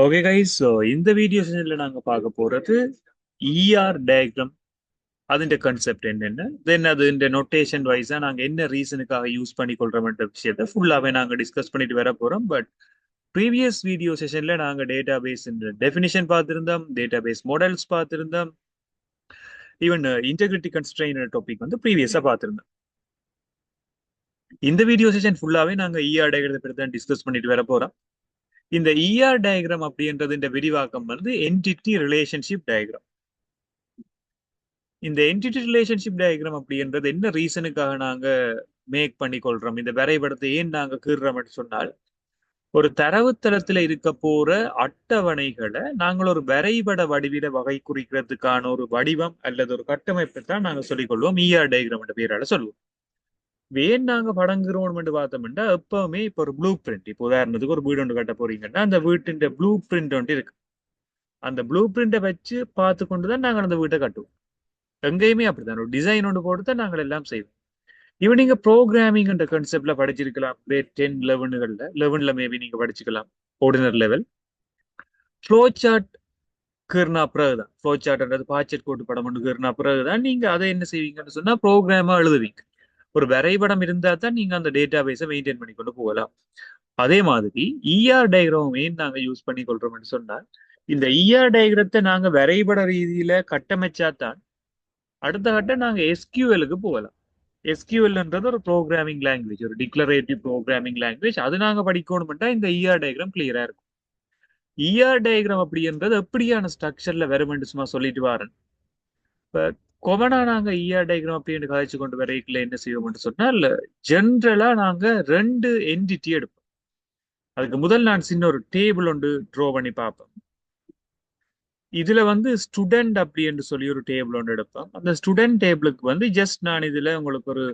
Okay guys, so இந்த video செஷன்ல நாங்க பார்க்க போறது இஆர் டயக்ராம். അതിന്റെ கன்செப்ட் என்னென்ன, தென் அது இந்த நொட்டேஷன் வைஸா நாங்க என்ன ரீசனுக்காக யூஸ் பண்ணி கொள்றோம்ன்ற விஷயத்த ஃபுல்லாவே நாங்க டிஸ்கஸ் பண்ணிட்டு வர போறோம். பட் ப்ரீவியஸ் வீடியோ செஷன்ல நாங்க டேட்டா பேஸ் டெஃபினிஷன் பார்த்திருந்தோம், டேட்டா பேஸ் மாடல்ஸ் பார்த்திருந்தோம், ஈவன் இன்டெகிரிட்டி கன்ஸ்ட்ரெயின் டாபிக் வந்து ப்ரீவியஸா பார்த்திருந்தோம். இந்த வீடியோ செஷன் ஃபுல்லாவே நாங்க இஆர் டயக்ராத்தை பற்றி தான் டிஸ்கஸ் பண்ணிட்டு வர போறோம். இந்த இஆர் டயக்ராம் அப்படின்றது இந்த விரிவாக்கம் வந்து என்டிட்டி ரிலேஷன்ஷிப் டயக்ராம். இந்த என்டிட்டி ரிலேஷன்ஷிப் டயக்ராம் அப்படின்றது என்ன ரீசனுக்காக நாங்க மேக் பண்ணி கொள்றோம், இந்த வரைபடத்தை ஏன் நாங்க கீறுறோம்னு சொன்னால், ஒரு தரவுத்தளத்துல இருக்க போற அட்டவணைகளை நாங்கள் ஒரு வரைபட வடிவில வகை குறிக்கிறதுக்கான ஒரு வடிவம் அல்லது ஒரு கட்டமைப்பை தான் நாங்க சொல்லிக்கொள்வோம் இஆர் டயக்ராம் என்ற பேரால சொல்லுவோம். வேன் நாங்க படங்குறோம்னு பார்த்தோம்னா எப்பவுமே இப்போ ஒரு ப்ளூ பிரிண்ட், இப்போ உதாரணத்துக்கு ஒரு வீடு ஒன்று கட்ட போறீங்கன்னா அந்த வீட்டின் ப்ளூ பிரிண்ட் ஒன்று இருக்கு. அந்த ப்ளூ பிரிண்டை வச்சு பார்த்து கொண்டு தான் நாங்கள் அந்த வீட்டை கட்டுவோம். எங்கேயுமே அப்படித்தான் ஒரு டிசைன் ஒன்று போட்டு தான் நாங்கள் எல்லாம் செய்வோம். இவன் நீங்க ப்ரோக்ராமிங் என்ற கான்செப்ட்ல படிச்சிருக்கலாம், கிரேட் 10 11ல மேபி நீங்க படிச்சுக்கலாம். ஆர்டினர் லெவல் ஃப்ளோ சார்ட் கீர்னா பிறகுதான், ஃப்ளோ சார்ட்ன்றது பாச்செட் கோட்டு படம் ஒன்று கீர்னா பிறகுதான் நீங்க அதை என்ன செய்வீங்கன்னு சொன்னா ப்ரோக்ராமா எழுதுவீங்க. ஒரு வரைபடம் இருந்தா தான் நீங்க அந்த டேட்டா பேஸை மெயின்டைன் பண்ணி கொண்டு போகலாம். அதே மாதிரி இஆர் டயக்ராம் ஏன் நாங்க யூஸ் பண்ணி கொள்றோம்னு சொன்னா, இந்த இஆர் டயக்ரத்தை நாங்க வரைபட ரீதியில கட்டமைச்சா தான் அடுத்த கட்டம் நாங்க எஸ்கியூஎலுக்கு போகலாம். எஸ்கியூஎல்ன்றது ஒரு ப்ரோக்ராமிங் லாங்குவேஜ், ஒரு டிக்ளரேட்டிவ் ப்ரோக்ராமிங் லாங்குவேஜ். அது நாங்க படிக்கணும்ட்டா இந்த இஆர் டயக்ராம் கிளியரா இருக்கும். இஆர் டயக்ராம் அப்படின்றது எப்படியான ஸ்ட்ரக்சர்ல வருமென்று சும்மா சொல்லிட்டு வரேன். இப்ப கொமனா நாங்க இஆர் டயக்ராம் அப்படின்னு கழிச்சு கொண்டு வரைக்கல என்ன செய்வோம்னு சொன்னால், ஜென்ரலா நாங்க ரெண்டு என்டிட்டி எடுப்போம். அதுக்கு முதல் நான் சின்ன ஒரு டேபிள் ஒன்று ட்ரா பண்ணி பார்ப்பேன். இதுல வந்து ஸ்டூடெண்ட் அப்படி என்று சொல்லி ஒரு டேபிள் ஒன்று எடுப்பேன். அந்த ஸ்டூடெண்ட் டேபிளுக்கு வந்து ஜஸ்ட் நான் இதுல உங்களுக்கு ஒரு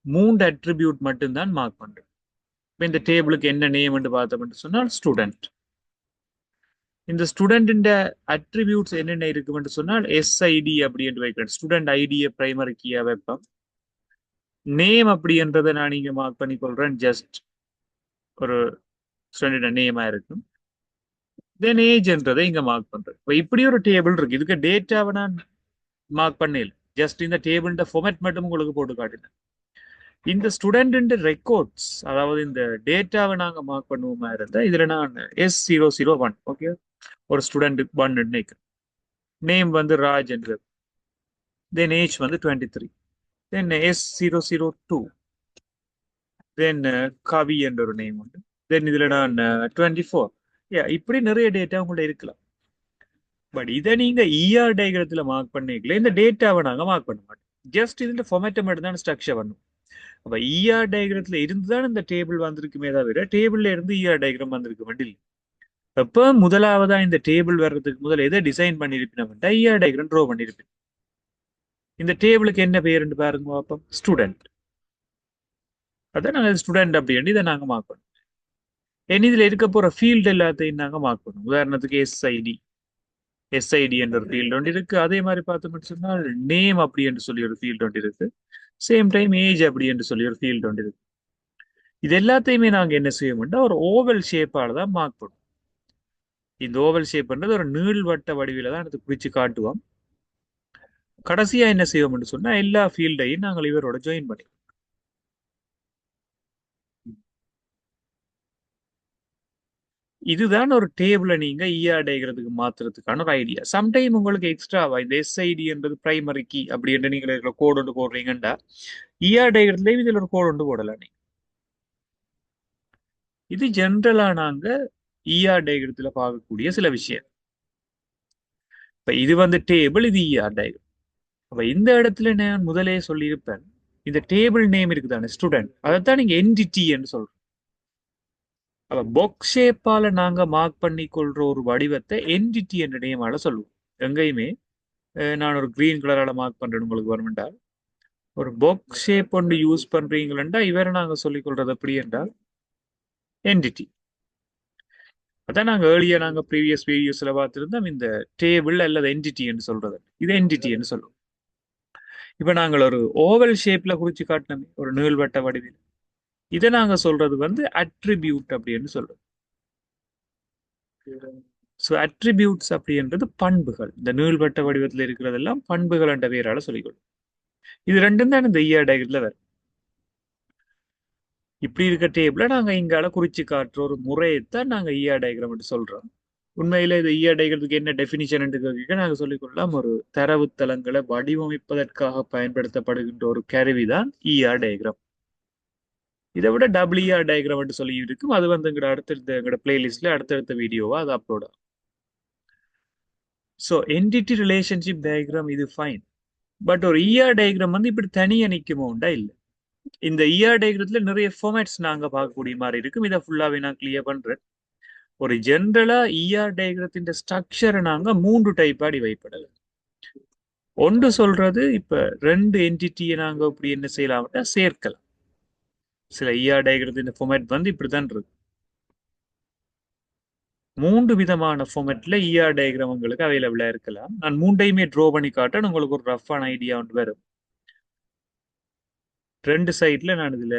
3 அட்ரிபியூட் மட்டும்தான் மார்க் பண்றேன். இப்போ இந்த டேபிளுக்கு என்ன நேம் என்று பார்த்தோம்னு சொன்னால் ஸ்டூடெண்ட். இந்த ஸ்டூடெண்ட் அட்ரிபியூட்ஸ் என்னென்ன இருக்குன்னு சொன்னால் எஸ்ஐடி அப்படி என்று வைக்கிறேன். ஸ்டூடெண்ட் ஐடியை பிரைமரி கீயா வைப்பேன். நேம் அப்படின்றத நான் இங்க மார்க் பண்ணி கொள்றேன், ஜஸ்ட் ஒரு ஸ்டூடெண்ட் நேமா இருக்கும். தென் ஏஜ்ன்றதை இங்க மார்க் பண்றேன். இப்போ இப்படி ஒரு டேபிள் இருக்கு. இதுக்கு டேட்டாவை நான் மார்க் பண்ணல, ஜஸ்ட் இந்த டேபிள் ஃபார்மேட் மட்டும் உங்களுக்கு போட்டு காட்டினேன். இந்த ஸ்டூடெண்ட் ரெக்கார்ட்ஸ், அதாவது இந்த டேட்டாவை நாங்க மார்க் பண்ணுவோமா இருந்தா இதுல நான் S001, ஓகே, ஒரு ஸ்டூடெண்ட் 1 நினைக்கிறேன். நேம் வந்து ராஜ் என்று, தென் ஏஜ் வந்து 23, தென் S002, தென் கவி என்ற ஒரு நேம் உண்டு, தென் இதுல நான் 24. இப்படி நிறைய டேட்டா உங்கள்ட்ட இருக்கலாம். பட் இதை நீங்க இஆர் டயக்ராத்துல மார்க் பண்ணிக்கல, இந்த டேட்டாவை நாங்க மார்க் பண்ண மாட்டோம். ஜஸ்ட் இதுல ஃபார்மேட்டை மட்டும் தான் ஸ்ட்ரக்சர் பண்ணும். அப்ப இஆர் டயக்ராத்துல இருந்துதான் இந்த டேபிள் வந்திருக்குமே தவிர டேபிள்ல இருந்து இஆர் டயக்ராம் வந்திருக்க வேண்டிய. அப்ப முதலாவதா இந்த டேபிள் வர்றதுக்கு முதல்ல எதை டிசைன் பண்ணிருப்பினா இஆர் டயக்ராம் ட்ரா பண்ணிருப்பேன். இந்த டேபிளுக்கு என்ன பேருன்னு பாருங்க பார்ப்போம், ஸ்டூடெண்ட். அதான் நாங்கள் ஸ்டூடெண்ட் அப்படின்னு இதை நாங்க மார்க் பண்ணுவோம். ஏன் இதுல இருக்க போற ஃபீல்டு எல்லாத்தையும் நாங்க மார்க் பண்ணுவோம். உதாரணத்துக்கு எஸ்ஐடி என்ற ஒரு ஃபீல்டு ஒன்று இருக்கு. அதே மாதிரி பார்த்தோம்னு சொன்னால் நேம் அப்படி என்று சொல்லி ஒரு ஃபீல்டு ஒன்று இருக்கு. சேம் டைம் ஏஜ் அப்படி என்று சொல்லி ஒரு ஃபீல்டு ஒன்று இருக்கு. இது எல்லாத்தையுமே நாங்க என்ன செய்வோம்னா ஒரு ஓவல் ஷேப்பால தான் மார்க் பண்ணுவோம். இந்த ஓவல் ஷேப்ன்றது ஒரு நீள்வட்ட வடிவில தான் எடுத்து குறிச்சு காட்டுவோம். கடைசியா என்ன செய்வோம்னு சொன்னா எல்லா ஃபீல்டையும் நாங்கள் இவரோட ஜாயின் பண்ணி, இதுதான் ஒரு டேபிளை நீங்க இஆர் டயக்ராத்துக்கு மாத்துறதுக்கான ஒரு ஐடியா. சம்டைம் உங்களுக்கு எக்ஸ்ட்ராவா இந்த எஸ்ஐடி என்றது பிரைமரி கீ அப்படி என்று நீங்க கோட் ஒன்று போடுறீங்கண்டா இஆர் டயக்ராத்துலயும் இதுல ஒரு கோட் ஒன்று போடலாம் நீங்க. இது ஜென்ரலா நாங்க இஆர் டயக்ராத்துல பார்க்கக்கூடிய சில விஷயம். இப்ப இது வந்து டேபிள், இது இஆர் டயக்ராம். அப்ப இந்த இடத்துல நான் முதலே சொல்லியிருப்பேன், இந்த டேபிள் நேம் இருக்குதானே ஸ்டூடெண்ட், அதைத்தான் நீங்க என்டிட்டி என்று சொல்றோம். அப்ப பாக்ஸ் ஷேப்பால நாங்க மார்க் பண்ணி கொள்ற ஒரு வடிவத்தை என்டிட்டி என்ற நேமால சொல்லுவோம். எங்கேயுமே நான் ஒரு கிரீன் கலரால மார்க் பண்றேன் உங்களுக்கு வருமெண்டா, ஒரு பாக்ஸ் ஷேப் ஒன்று யூஸ் பண்றீங்களா இவரை நாங்க சொல்லிக் கொள்றது எப்படி என்றால் என்டிட்டி. அதான் நாங்க ஏர்லியா நாங்க ப்ரீவியஸ் வீடியோஸ்ல பார்த்திருந்தோம், இந்த டேபிள் அல்லது என்டிட்டி என்று சொல்றது, இது என்டிட்டி என்று சொல்லுவோம். இப்ப நாங்கள் ஒரு ஓவல் ஷேப்ல குறிச்சு காட்டினோம், ஒரு நீள்வட்ட வடிவில். இதை நாங்க சொல்றது வந்து அட்ரிபியூட் அப்படின்னு சொல்றோம். ஸோ அட்ரிபியூட்ஸ் அப்படின்றது பண்புகள். இந்த நீள்வட்ட வடிவத்தில் இருக்கிறதெல்லாம் பண்புகள் என்ற பெயரால சொல்லிக்கொள்ளும். இது ரெண்டும் தான் இந்த ஈஆர் டயக்ரத்துல வரும். இப்படி இருக்க டேபிள நாங்க இங்கால குறிச்சு காட்டுற ஒரு முறையைத்தான் நாங்க ஈஆர் டயக்ராம் சொல்றோம். உண்மையில இது ஈஆர் டயக்ரத்துக்கு என்ன டெபினிஷன் கேட்க நாங்க சொல்லிக்கொள்ளலாம், ஒரு தரவுத்தளங்களை வடிவமைப்பதற்காக பயன்படுத்தப்படுகின்ற ஒரு கருவி தான் ஈஆர் டயக்ராம். இதை விட டபிள்யூஆர் டயக்ராம் சொல்லி இருக்கும். அது வந்து எங்களோட பிளேலிஸ்ட்ல அடுத்தடுத்த வீடியோவா அது அப்லோட் ஆகும். ஸோ என்டிட்டி ரிலேஷன்ஷிப் டயக்ராம் இது ஃபைன். பட் ஒரு ஈஆர் டயக்ராம் வந்து இப்படி தனியா நிற்குமோண்டா இல்லை. இந்த ஈஆர் டயக்ரத்துல நிறைய ஃபார்மேட்ஸ் நாங்க பார்க்கக்கூடிய மாதிரி இருக்கும். இதை ஃபுல்லாவே நான் கிளியர் பண்றேன். ஒரு ஜென்ரலா ஈஆர் டயக்ரத்தின் ஸ்ட்ரக்சரை நாங்க 3 டைப்பா டிவைட் பண்ணலாம். ஒன்று சொல்றது, இப்ப 2 என்டிட்டியை நாங்க இப்படி என்ன செய்யலாம்னா சேர்க்கலாம். சில ஈஆர் டயக்ரத்தின் ஃபார்மேட் வந்து இப்படித்தான் இருக்கு. 3 விதமான ஃபார்மேட்ல ஈஆர் டயக்ராம் உங்களுக்கு அவைலபிளா இருக்கலாம். நான் 3டையுமே ட்ரோ பண்ணி காட்டேன், உங்களுக்கு ஒரு ரஃப்பான ஐடியா ஒன்று வரும். 2 சைட்ல நான் இதுல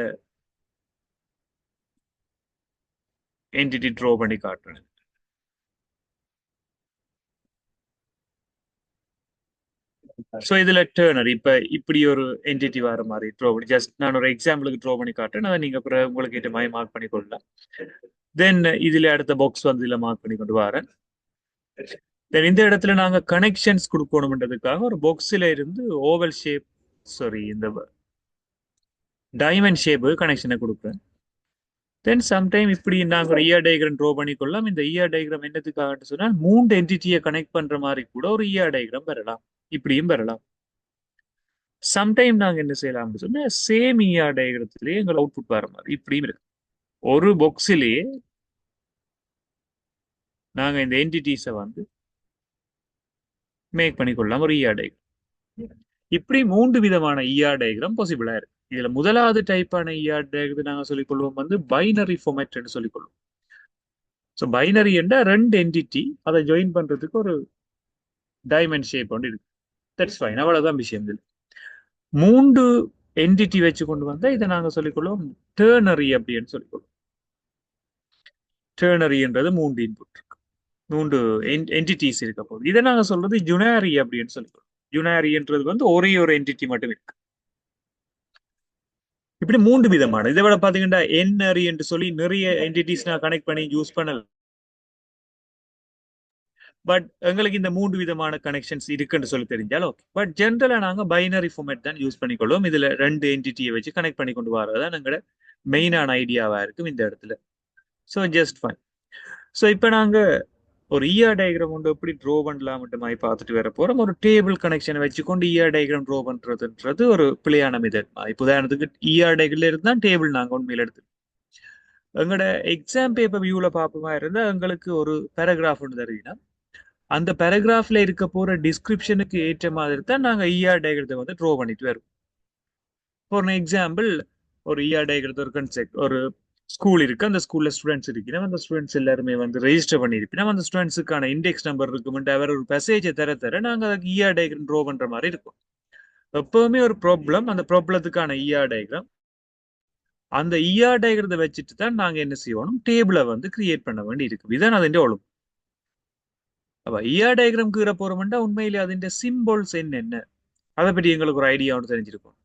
என்டிட்டி ட்ரோ பண்ணி காட்டுறேன். ஸோ இதுல டேர்னர் இப்ப இப்படி ஒரு என்டிட்டி வர மாதிரி ட்ரோ பண்ணி, ஜஸ்ட் நான் ஒரு எக்ஸாம்பிளுக்கு ட்ரோ பண்ணி காட்டுறேன். அதை நீங்க அப்புறம் உங்களுக்கு ஏற்ற மாதிரி மார்க் பண்ணி கொள்ளலாம். தென் இதுல அடுத்த பாக்ஸ் வந்து இதுல மார்க் பண்ணி கொண்டு வரேன். தென் இந்த இடத்துல நாங்க கனெக்ஷன்ஸ் கொடுக்கணும்ன்றதுக்காக ஒரு பாக்ஸ்ல இருந்து ஓவல் ஷேப், சாரி இந்த டைமண்ட் ஷேப்பு கனெக்ஷனை கொடுக்குறேன். தென் சம்டைம் இப்படி நாங்கள் ஒரு ஈஆர் டயக்ராம் ட்ரோ பண்ணிக்கொள்ளலாம். இந்த ஈஆர் டயக்ராம் என்னத்துக்காக சொன்னால் 3 என்டிட்டியை கனெக்ட் பண்ற மாதிரி கூட ஒரு ஈஆர் டயக்ராம் பெறலாம். இப்படியும் பெறலாம். சம்டைம் நாங்க என்ன செய்யலாம் அப்படின்னு சொன்னா சேம் ஈஆர் டயக்ரத்திலேயே எங்கள் அவுட்புட் வர மாதிரி இப்படியும் இருக்கு. ஒரு பாக்ஸிலேயே நாங்க இந்த என்டிட்டிஸை வந்து மேக் பண்ணிக்கொள்ளலாம் ஒரு ஈஆர் டயக்ராம். இப்படி 3 விதமான ஈஆர் டயக்ராம் பாசிபிளா இருக்கு. இதுல முதலாவது டைப்பான ஈஆர் டயக்ராம் நாங்க சொல்லிக்கொள்வோம் வந்து பைனரி ஃபார்மேட் சொல்லிக்கொள்வோம். ஸோ பைனரி என்ற 2 என்டிட்டி அதை ஜாயின் பண்றதுக்கு ஒரு டைமண்ட் ஷேப் ஒன்று இருக்கு. தட்ஸ் ஃபைன், அவ்வளவுதான் விஷயம். இது 3 என்டிட்டி வச்சு கொண்டு வந்தா இதை நாங்க சொல்லிக்கொள்வோம் டேர்னரி அப்படின்னு சொல்லிக்கொள்வோம். டேர்னரி என்றது 3 இன்புட் இருக்கு, 3 என்டிட்டிஸ் இருக்க போகுது. இதை நாங்க சொல்றது ஜுனாரி அப்படின்னு சொல்லிக்கொள்வோம். ஜுனாரி என்றது வந்து ஒரே ஒரு என்டிட்டி மட்டும் இருக்கு. இப்படி 3 விதமான, இதை விட பாத்தீங்கன்னா என்ஆரி என்று சொல்லி நிறைய என்டிட்டிஸ் நான் கனெக்ட் பண்ணி யூஸ் பண்ணல. பட் எங்களுக்கு இந்த 3 விதமான கனெக்ஷன்ஸ் இருக்குன்னு சொல்லி தெரிஞ்சாலும் ஓகே. பட் ஜென்ரலா நாங்க பைனரி ஃபார்மேட் தான் யூஸ் பண்ணிக்கொள்வோம். இதுல 2 என்டிட்டியை வச்சு கனெக்ட் பண்ணி கொண்டு வரதான் எங்களோட மெயினான ஐடியாவா இருக்கும் இந்த இடத்துல. So just fine. ஸோ இப்போ நாங்க ஒரு ஈஆர் டயக்ராம் கொண்டு எப்படி ட்ரோ பண்ணலாம்ன்ற மாதிரி பார்த்துட்டு வர போறோம். ஒரு டேபிள் கனெக்ஷனை வச்சுக்கொண்டு ஈஆர் டயக்ராம் ட்ரோ பண்றதுன்றது ஒரு பிழையான மெத்தட். இப்போ உதாரணத்துக்கு ஈஆர் டயக்ராம்ல இருந்தா டேபிள் நாங்க உண்மையில எடுத்து எங்களோட எக்ஸாம் பேப்பர் வியூல பார்ப்போமா இருந்தா எங்களுக்கு ஒரு பேராகிராஃப் ஒன்று தருவீங்கன்னா அந்த பேராகிராஃப்ல இருக்க போற டிஸ்கிரிப்ஷனுக்கு ஏற்ற மாதிரி தான் நாங்க ஈஆர் டயக்ராத்தை வந்து ட்ரோ பண்ணிட்டு வரோம். ஃபார் எக்ஸாம்பிள், ஒரு ஈஆர் டயக்ராத்தை ஒரு கன்செப்ட், ஒரு ஸ்கூல் இருக்கு, அந்த ஸ்கூல்ல ஸ்டூடெண்ட்ஸ் இருக்கிறோம், அந்த ஸ்டூடெண்ட்ஸ் எல்லாருமே வந்து ரெஜிஸ்டர் பண்ணியிருப்போம். அந்த ஸ்டூடெண்ட்ஸுக்கான இண்டெக்ஸ் நம்பர் இருக்குமெண்ட் அவர் ஒரு மெசேஜை தர நாங்க அதுக்கு ஈஆர் டயக்ராம் ட்ரோ பண்ற மாதிரி இருக்கும். எப்பவுமே ஒரு ப்ராப்ளம், அந்த ப்ராப்ளத்துக்கான ஈஆர் டயக்ராம், அந்த ஈஆர் டயக்ராத்தை வச்சுட்டு தான் நாங்க என்ன செய்யணும், டேபிளை வந்து கிரியேட் பண்ண வேண்டி இருக்கு. இதான் அதன் ஒழுங்கு. அப்ப ஈஆர் டயக்ராம் கீற போறோம்னா உண்மையிலே அதன் சிம்பிள்ஸ் என்னென்ன அதை பற்றி எங்களுக்கு ஒரு ஐடியா ஒன்று தெரிஞ்சிருக்கும்.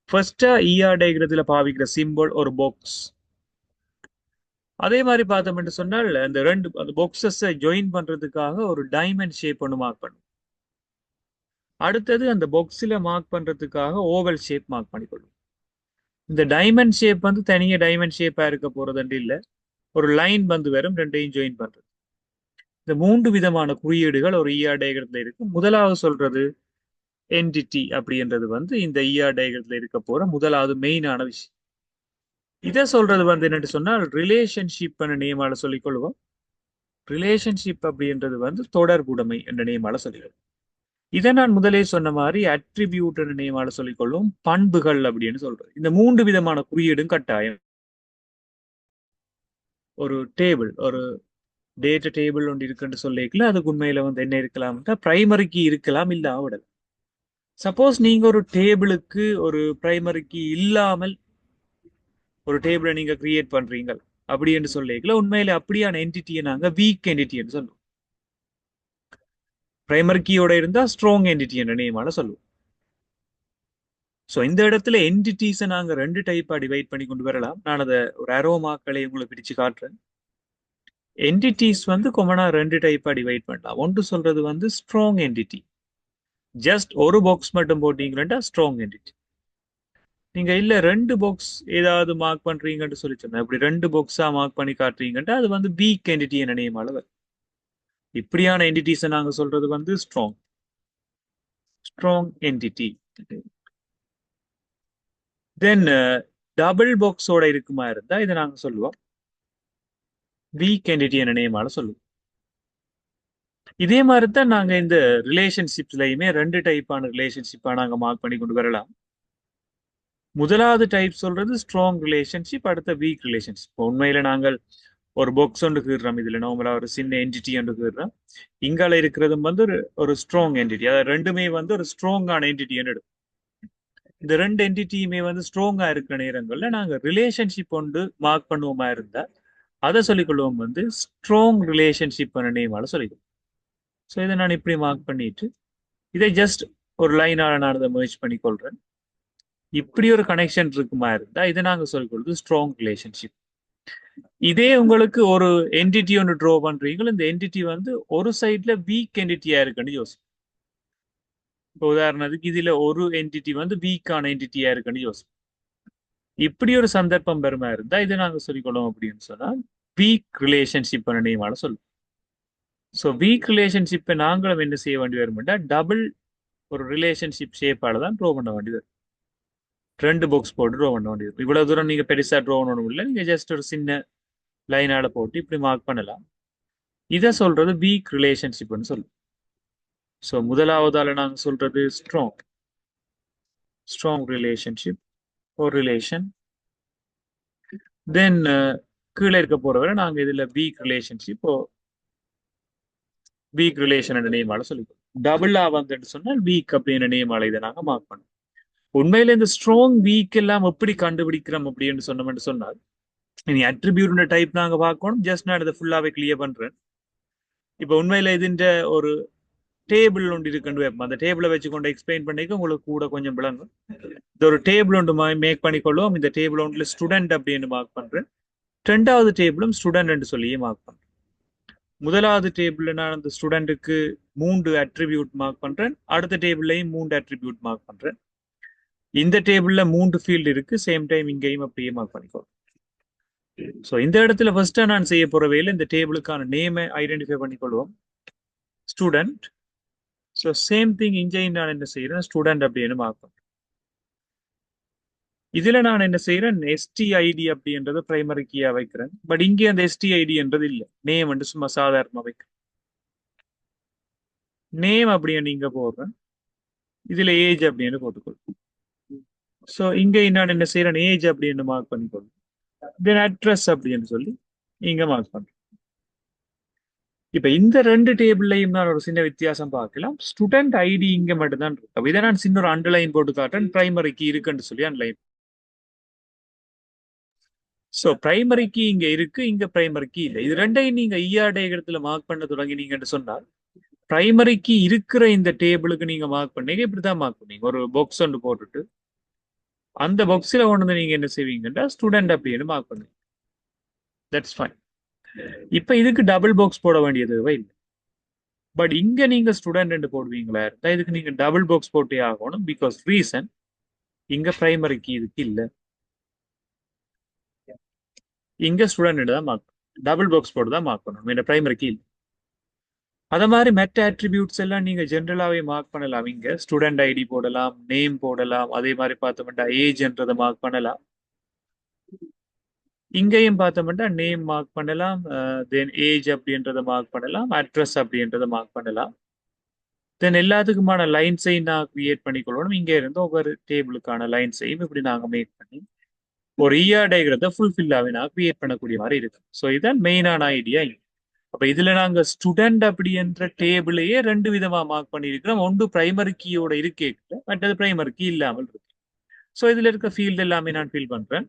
ஃபர்ஸ்டா ஈஆர் டயக்ராத்துல பாவிக்கிற சிம்பிள் ஒரு பாக்ஸ். அதே மாதிரி பார்த்தோம்னு சொன்னால் அந்த அந்த பாக்ஸஸை ஜாயின் பண்றதுக்காக ஒரு டைமண்ட் ஷேப் ஒன்று மார்க் பண்ணும். அடுத்தது அந்த பாக்ஸில் மார்க் பண்றதுக்காக ஓவல் ஷேப் மார்க் பண்ணிக்கொள்ளும். இந்த டைமண்ட் ஷேப் வந்து தனியாக டைமண்ட் ஷேப்பா இருக்க போறதுண்டு இல்லை, ஒரு லைன் வந்து வரும் ரெண்டையும் ஜாயின் பண்றது. இந்த 3 விதமான குறியீடுகள் ஒரு ஈஆர் டயக்ராத்துல இருக்கு. முதலாவது சொல்றது என்டிட்டி அப்படின்றது வந்து இந்த ஈஆர் டயக்ராத்துல இருக்க போற முதலாவது மெயினான விஷயம். இதை சொல்றது வந்து என்னன்னு சொன்னால் ரிலேஷன்ஷிப் நேமால சொல்லிக்கொள்வோம். ரிலேஷன்ஷிப் அப்படின்றது வந்து தொடர்புடைமை என்ற நேமால சொல்லிக்கொள்வோம். இதை நான் முதலே சொன்ன மாதிரி அட்ரிபியூட் நேமால சொல்லிக்கொள்வோம். பண்புகள் அப்படின்னு சொல்றது. இந்த 3 விதமான குறியீடும் கட்டாயம். ஒரு டேபிள், ஒரு டேட்டா டேபிள் ஒன்று இருக்குன்னு சொல்லிக்கல, அதுக்கு உண்மையில வந்து என்ன இருக்கலாம்னா பிரைமரி கீ இருக்கலாம், இல்லாம விடலாம். சப்போஸ் நீங்க ஒரு டேபிளுக்கு ஒரு பிரைமரி கீ இல்லாமல் ஒரு டேபிளை நீங்க கிரியேட் பண்றீங்க அப்படி என்று சொல்லிக்கல, உண்மையில அப்படியான என்டிட்டியை நாங்க வீக் என்டிட்டின்னு சொல்லுவோம். பிரைமரி கீயோட இருந்தா ஸ்ட்ராங் என்டிட்டி என்ற நேமால சொல்லுவோம். ஸோ இந்த இடத்துல என்டிட்டிஸை நாங்க ரெண்டு டைப்பா டிவைட் பண்ணி கொண்டு வரலாம். நான் அதை ஒரு அரோமாக்களை உங்களுக்கு பிரிச்சு காட்டுறேன். என்டிட்டிஸ் வந்து கொமனா ரெண்டு டைப்பா டிவைட் பண்ணலாம். ஒன்று சொல்றது வந்து ஸ்ட்ராங் என்டிட்டி. ஜஸ்ட் ஒரு பாக்ஸ் மட்டும் போட்டீங்கன்னா ஸ்ட்ராங் என்டிட்டி. நீங்க இல்ல ரெண்டு பாக்ஸ் ஏதாவது மார்க் பண்றீங்கன்னு சொல்லி சொன்னா இப்படி ரெண்டு பாக்ஸா மார்க் பண்ணி காட்டுறீங்கன்னா அது வந்து வீக் என்டிட்டி என்ற நேமால வரும். இப்படியான என்டிட்டிஸை நாங்க சொல்றது வந்து ஸ்ட்ராங் என்டிட்டி. தென் டபுள் பாக்ஸோட இருக்குமா இருந்தா இதை நாங்க சொல்லுவோம் வீக் என்டிட்டி என்ற நேமால சொல்லுவோம். இதே மாதிரி தான் நாங்க இந்த ரிலேஷன்ஷிப்ஸ்லயுமே ரெண்டு டைப்பான ரிலேஷன்ஷிப்பா நாங்க மார்க் பண்ணி கொண்டு வரலாம். முதலாவது டைப் சொல்றது ஸ்ட்ராங் ரிலேஷன்ஷிப், அடுத்த வீக் ரிலேஷன்ஷிப். உண்மையில நாங்கள் ஒரு பாக்ஸ் ஒன்று கீறுறோம், இதுல நார்மலா ஒரு சின்ன என்டிட்டி ஒன்று கீறுறோம். இங்கால இருக்கிறதும் வந்து ஒரு ஸ்ட்ராங் என்டிட்டி, அதாவது ரெண்டுமே வந்து ஒரு ஸ்ட்ராங்கான என்டிட்டி எடுக்கும். இந்த ரெண்டு என்டிட்டியுமே வந்து ஸ்ட்ராங்கா இருக்கிற நேரங்கள்ல நாங்க ரிலேஷன்ஷிப் ஒன்று மார்க் பண்ணுவோமா இருந்தா அதை சொல்லிக்கொள்வோம் வந்து ஸ்ட்ராங் ரிலேஷன்ஷிப் நேமால சொல்லிக்கொள்வோம். ஸோ இதை நான் இப்படி மார்க் பண்ணிட்டு இதை ஜஸ்ட் ஒரு லைனால நான் அதை merge பண்ணி கொள்றேன். இப்படி ஒரு கனெக்ஷன் இருக்குமா இருந்தா இதை நாங்க சொல்லிக்கொள்வது ஸ்ட்ராங் ரிலேஷன்ஷிப். இதே உங்களுக்கு ஒரு என்டிட்டி ஒன்று ட்ரோ பண்றீங்க, இந்த என்டிட்டி வந்து ஒரு சைட்ல வீக் என்டிட்டியா இருக்குன்னு யோசி. இப்போ உதாரணத்துக்கு இதுல ஒரு என்டிட்டி வந்து வீக்கான என்டிட்டியா இருக்குன்னு யோசி. இப்படி ஒரு சந்தர்ப்பம் பெருமா இருந்தா இதை நாங்க சொல்லிக்கொள்ளும் அப்படின்னு சொன்னா வீக் ரிலேஷன்ஷிப் நேமால சொல்லுவோம். ஸோ வீக் ரிலேஷன்ஷிப்பை நாங்களும் என்ன செய்ய வேண்டி வரும்னா டபுள் ஒரு ரிலேஷன்ஷிப் ஷேப்பால தான் ட்ரோ பண்ண வேண்டியது. ரெண்டு பாக்ஸ் போட்டு ட்ரோ பண்ண வேண்டியது. இவ்வளவு தூரம் நீங்க பெருசா ட்ரோ பண்ணணும் இல்லை, நீங்க ஜஸ்ட் ஒரு சின்ன லைனால போட்டு இப்படி மார்க் பண்ணலாம். இதை சொல்றது வீக் ரிலேஷன்ஷிப்னு சொல்லுவோம். ஸோ முதலாவதால நாங்க சொல்றது ஸ்ட்ராங் ரிலேஷன்ஷிப் ஒரு ரிலேஷன். தென் கீழே இருக்க போறவரை நாங்க இதுல வீக் ரிலேஷன்ஷிப் வீக் ரிலேஷன் நேமால சொல்லிப்போம். டபுள் வந்துட்டு சொன்னால் வீக் அப்படின்னு நேமால இதை நாங்க மார்க் பண்ணோம். உண்மையில இந்த ஸ்ட்ராங் வீக் எல்லாம் எப்படி கண்டுபிடிக்கிறோம் அப்படின்னு சொன்னோம்னு சொன்னால் இனி அட்ரிபியூட் டைப் நாங்க பார்க்கணும். ஜஸ்ட் நான் இதை ஃபுல்லாவே கிளியர் பண்றேன். இப்போ உண்மையில இதுன்ற ஒரு டேபிள் ஒன்று இருக்குன்னு வைப்போம். அந்த டேபிளை வச்சு கொண்டு எக்ஸ்பிளைன் பண்ணிக்க உங்களுக்கு கூட கொஞ்சம் விளங்கும். இது ஒரு டேபிள் ஒன்று மேக் பண்ணிக்கொள்வோம். இந்த டேபிள் ஒன்றில் ஸ்டூடெண்ட் அப்படின்னு மார்க் பண்றேன். ரெண்டாவது டேபிளும் ஸ்டூடெண்ட் சொல்லியே மார்க் பண்றேன். முதலாவது டேபிள்ல நான் அந்த ஸ்டூடெண்ட்டுக்கு 3 அட்ரிபியூட் மார்க் பண்றேன். அடுத்த டேபிள்லையும் 3 அட்ரிபியூட் மார்க் பண்றேன். இந்த டேபிள்ல 3 ஃபீல்டு இருக்கு. சேம் டைம் இங்கேயும் அப்படியே மார்க் பண்ணிக்கோம். ஸோ இந்த இடத்துல ஃபர்ஸ்டா நான் செய்ய போற வேலை இந்த டேபிளுக்கான நேமை ஐடென்டிஃபை பண்ணிக்கொள்வோம், ஸ்டூடெண்ட். ஸோ சேம் திங் இங்கேயும் நான் என்ன செய்யறேன், ஸ்டூடெண்ட் அப்படின்னு மார்க் பண்றேன். இதுல நான் என்ன செய்யறேன், எஸ்டிஐடி அப்படின்றத பிரைமரி கீயா வைக்கிறேன். பட் இங்கே அந்த எஸ்டிஐடி என்றது இல்லை, நேம் வந்து சும்மா சாதாரணமா வைக்கிறேன். நேம் அப்படின்னு நீங்க போடுறேன், இதுல ஏஜ் அப்படின்னு போட்டுக்கொள்ளும். ஸோ இங்க நான் என்ன செய்யறேன், ஏஜ் அப்படின்னு மார்க் பண்ணிக்கொள்ளும். தென் அட்ரஸ் அப்படின்னு சொல்லி இங்க மார்க் பண்றேன். இப்ப இந்த ரெண்டு டேபிள்லையும் நான் ஒரு சின்ன வித்தியாசம் பார்க்கலாம். ஸ்டூடெண்ட் ஐடி இங்க மட்டும் தான் இருக்கு. இதை நான் சின்ன ஒரு அண்டர்லைன் போட்டு காட்டுறேன், பிரைமரி கீ இருக்குன்னு சொல்லி அண்டர்லைன். ஸோ பிரைமரி கீ இங்க இருக்கு, இங்க பிரைமரி கீ இல்லை. இது ரெண்டையும் நீங்க இஆர் டயக்ராம்ல மார்க் பண்ண தொடங்கினீங்கன்னு சொன்னால் பிரைமரி கீ இருக்கிற இந்த டேபிளுக்கு நீங்க மார்க் பண்ணீங்க, இப்படிதான் மார்க் பண்ணீங்க. ஒரு பாக்ஸ் ஒன்று போட்டுட்டு அந்த பாக்ஸ்ல கொண்டு நீங்க என்ன செய்வீங்கன்னா ஸ்டூடெண்ட் அப்படின்னு மார்க் பண்ணுங்க. That's fine. இப்ப இதுக்கு டபுள் பாக்ஸ் போட வேண்டியது இல்லை. பட் இங்க நீங்க ஸ்டூடெண்ட் போடுவீங்களா இருந்தா இதுக்கு நீங்க டபுள் பாக்ஸ் போட்டே ஆகணும். பிகாஸ் ரீசன் இங்க பிரைமரி கீ இதுக்கு இல்ல, இங்க ஸ்டூடெண்ட் தான் மார்க் டபுள் பாக்ஸ் போட்டு தான் மார்க் பண்ணணும், இந்த பிரைமரி கீ. அத மாதிரி மெட்ட அட்ரிபியூட்ஸ் எல்லாம் நீங்க ஜென்ரலாவே மார்க் பண்ணலாம். இங்க ஸ்டூடெண்ட் ஐடி போடலாம், நேம் போடலாம். அதே மாதிரி பார்த்தோம்னா ஏஜ்ன்றதை மார்க் பண்ணலாம். இங்கேயும் பார்த்தோம்னா நேம் மார்க் பண்ணலாம், தென் ஏஜ் அப்படின்றத மார்க் பண்ணலாம், அட்ரஸ் அப்படின்றத மார்க் பண்ணலாம். தென் எல்லாத்துக்குமான லைன்ஸையும் நான் கிரியேட் பண்ணிக்கொள்ளணும். இங்க இருந்து ஒவ்வொரு டேபிளுக்கான லைன்ஸையும் இப்படி நாங்க மேக் பண்ணி ஒரு இஆர் டயக்ராத்தை ஃபுல்ஃபில்லாவே நான் கிரியேட் பண்ணக்கூடிய மாதிரி இருக்கு. ஸோ இதுதான் மெயினான ஐடியா. அப்ப இதுல நாங்க ஸ்டூடெண்ட் அப்படி என்ற டேபிளையே ரெண்டு விதமா மார்க் பண்ணியிருக்கிறோம். ஒன்று பிரைமரி கீயோட இருக்கே, மற்றது பிரைமரி கீ இல்லாமல் இருக்கு. ஸோ இதுல இருக்க ஃபீல்டு எல்லாமே நான் ஃபில் பண்றேன்.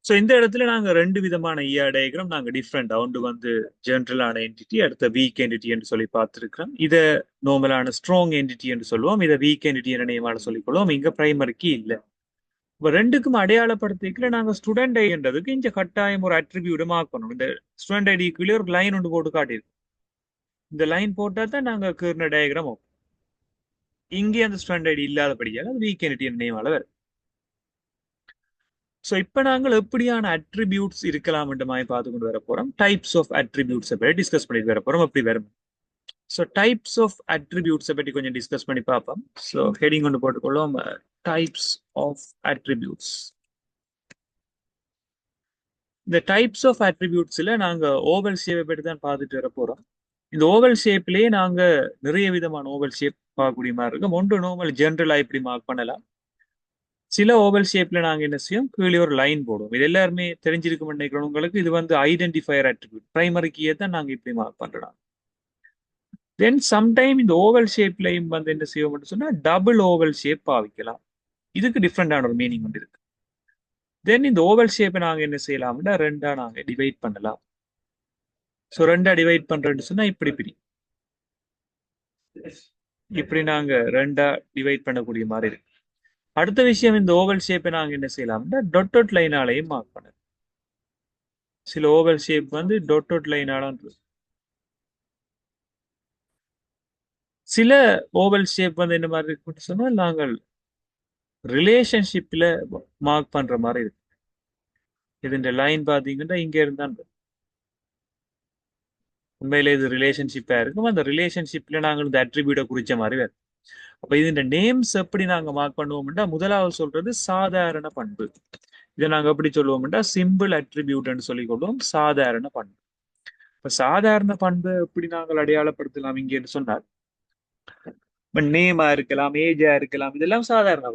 ஸோ இந்த இடத்துல நாங்க ரெண்டு விதமான ER டயக்ராம் நாங்க டிஃப்ரெண்ட் ஒன்று வந்து ஜென்ரலான என்டிட்டி, அடுத்த வீக் என்டிட்டி என்று சொல்லி பார்த்துருக்கிறோம். இதை நார்மலான ஸ்ட்ராங் என்டிட்டி என்று சொல்லுவோம், இதை வீக் என்டிட்டி என்ற நேமால சொல்லிக்கொள்வோம். இங்க பிரைமரிக்கு இல்லை. இப்போ ரெண்டுக்கும் அடையாளப்படுத்திக்கல நாங்க ஸ்டூடெண்ட் ஐன்றதுக்கு இந்த கட்டாயம் ஒரு அட்ரிபியூட்டை மார்க் பண்ணணும். இந்த ஸ்டூடெண்ட் ஐடிக்குள்ளே ஒரு லைன் ஒன்று போட்டு காட்டியிருக்கோம். இந்த லைன் போட்டால் தான் நாங்கள் கீர்ன டயக்ராம் ஆகும். இங்கே அந்த ஸ்டூடெண்ட் ஐடி இல்லாதபடியால் அது வீக் என்டிட்டி என்ற நேமால வருது. ஸோ இப்போ நாங்கள் எப்படியான அட்ரிபியூட்ஸ் இருக்கலாம் என்ற மாதிரி பார்த்து கொண்டு வர போகிறோம். டைப்ஸ் ஆஃப் அட்ரிபியூட்ஸை பற்றி டிஸ்கஸ் பண்ணிட்டு வர போகிறோம். எப்படி வரும்? ஸோ டைப்ஸ் ஆஃப் அட்ரிபியூட்ஸை பற்றி கொஞ்சம் டிஸ்கஸ் பண்ணி பார்ப்போம். ஸோ ஹெடிங் கொண்டு போட்டுக்கொள்வோம், டைப்ஸ் ஆஃப் அட்ரிபியூட்ஸ். இந்த டைப்ஸ் ஆஃப் அட்ரிபியூட்ஸில் நாங்கள் ஓவல் ஷேப்பை பற்றி தான் பார்த்துட்டு வர போகிறோம். இந்த ஓவல் ஷேப்லேயே நாங்கள் நிறைய விதமான ஓவல் ஷேப் பார்க்கக்கூடிய மாதிரி இருக்கும். ஒன்று நார்மல் ஜென்ரலாக இப்படி மார்க் பண்ணலாம். சில ஓவல் ஷேப்ல நாங்க என்ன செய்யும், கீழே ஒரு லைன் போடுவோம். இது எல்லாருமே தெரிஞ்சிருக்கும் நினைக்கிறவங்களுக்கு இது வந்து ஐடென்டிஃபயர் அட்ரிபியூட், பிரைமரி கீயை தான் நாங்க இப்படி மார்க் பண்றோம். தென் சம்டைம் இந்த ஓவல் ஷேப்லையும் வந்து என்ன செய்வோம்னு சொன்னா டபுள் ஓவல் ஷேப் பாவிக்கலாம். இதுக்கு டிஃப்ரெண்டான ஒரு மீனிங் ஒன்று இருக்கு. தென் இந்த ஓவல் ஷேப்பை நாங்க என்ன செய்யலாம்னா ரெண்டா நாங்க டிவைட் பண்ணலாம். ஸோ ரெண்டா டிவைட் பண்றேன்னு சொன்னா இப்படி நாங்க ரெண்டா டிவைட் பண்ணக்கூடிய மாதிரி இருக்கு. அடுத்த விஷயம், இந்த ஓவல் ஷேப்பை நாங்க என்ன செய்யலாம்னா டொட் லைனாலையும் மார்க் பண்ணலாம். சில ஓவல் ஷேப் வந்து டொட் லைனால, சில ஓவல் ஷேப் வந்து என்ன மாதிரி இருக்குன்னு சொன்னால் நாங்கள் ரிலேஷன்ஷிப்ல மார்க் பண்ற மாதிரி இருக்கு. இது இந்த லைன் பாத்தீங்கன்னா இங்க இருந்தான் உண்மையிலே இது ரிலேஷன்ஷிப்பா இருக்கும். அந்த ரிலேஷன்ஷிப்ல நாங்கள் இந்த அட்ரிபியூட்டை குறிச்ச மாதிரி வேறு. அப்ப இது இந்த நேம்ஸ் எப்படி நாங்க மார்க் பண்ணுவோம்னா முதலாவது சொல்றது சாதாரண பண்பு. இதை நாங்க எப்படி சொல்லுவோம்னா சிம்பிள் அட்ரிபியூட்னு சொல்லிக் கொள்வோம், சாதாரண பண்பு. இப்ப சாதாரண பண்பு எப்படி நாங்கள் அடையாளப்படுத்தலாம் இங்கன்னு சொன்னால் நேமா இருக்கலாம், ஏஜா இருக்கலாம், இதெல்லாம் சாதாரண.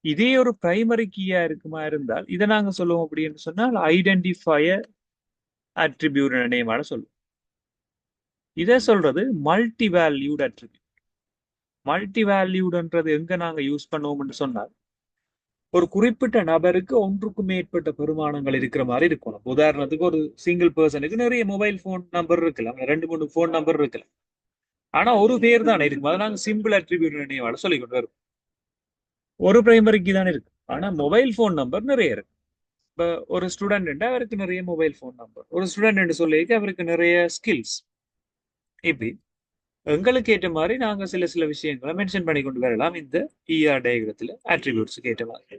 இதே ஒரு பிரைமரி கீயா இருக்குமா இருந்தால் இதை நாங்க சொல்லுவோம் அப்படின்னு சொன்னால் ஐடென்டிஃபயர் அட்ரிபியூட் நேமால சொல்லுவோம். இதை சொல்றது மல்டி வேல்யூட் அட்ரிபியூட். மல்டி வேல்யூட்ன்றது எங்க நாங்க யூஸ் பண்ணுவோம்னு சொன்னால் ஒரு குறிப்பிட்ட நபருக்கு ஒன்றுக்கும் மேற்பட்ட பெருமானங்கள் இருக்கிற மாதிரி இருக்கணும். உதாரணத்துக்கு ஒரு சிங்கிள் பர்சனுக்கு நிறைய மொபைல் போன் நம்பர் இருக்கலாம், 2-3 போன் நம்பர் இருக்கலாம், ஆனா ஒரு பேர் தானே இருக்கும். அதை நாங்க சிம்பிள் அட்ரிபியூட் நேமால சொல்லிக்கொண்டு வரும். ஒரு பிரைமரிக்கு தானே இருக்கு, ஆனா மொபைல் போன் நம்பர் நிறைய இருக்கு. இப்போ ஒரு ஸ்டூடெண்ட் அவருக்கு நிறைய மொபைல் ஃபோன் நம்பர், ஒரு ஸ்டூடெண்ட் சொல்லிக்கு அவருக்கு நிறைய ஸ்கில்ஸ். இப்படி எங்களுக்கு ஏற்ற மாதிரி நாங்க சில விஷயங்களை மென்ஷன் பண்ணி கொண்டு வரலாம் இந்த இஆர் டயக்ராத்துல அட்ரிபியூட்ஸுக்கு ஏற்ற மாதிரி.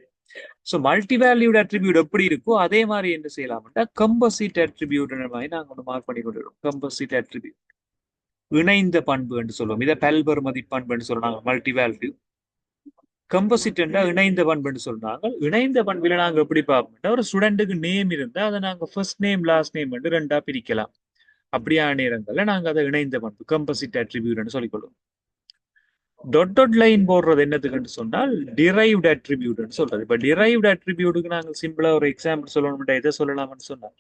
ஸோ மல்டி வேல்யூட் அட்ரிபியூட் எப்படி இருக்கோ அதே மாதிரி என்ன செய்யலாம்னா கம்போசிட் அட்ரிபியூட் மாதிரி நாங்க ஒன்று மார்க் பண்ணி கொண்டு வரோம். கம்போசிட் அட்ரிபியூட் இணைந்த பண்பு என்று சொல்லுவோம். இதை பல்பெருமதி பண்புன்னு சொல்றாங்க. மல்டி வேல்யூ கம்போசிட் இணைந்த பண்புன்னு சொல்றாங்க. இணைந்த பண்புல நாங்க எப்படி பார்ப்போம்னா ஒரு ஸ்டூடெண்ட்டுக்கு நேம் இருந்தா அதை நாங்க ஃபர்ஸ்ட் நேம் லாஸ்ட் நேம் ரெண்டா பிரிக்கலாம். அப்படியான நேரங்கள்ல நாங்க அதை இணைந்த பண்பு கம்போசிட் அட்ரிபியூட்னு சொல்லிக்கொள்வோம். டொட் லைன் போடுறது என்னதுக்குன்னு சொன்னால் டிரைவ்ட் அட்ரிபியூட்னு சொல்றது. இப்ப டிரைவ்ட் அட்ரிபியூட்டுக்கு நாங்க சிம்பிளா ஒரு எக்ஸாம்பிள் சொல்லணும். எதை சொல்லலாம்னு சொன்னால்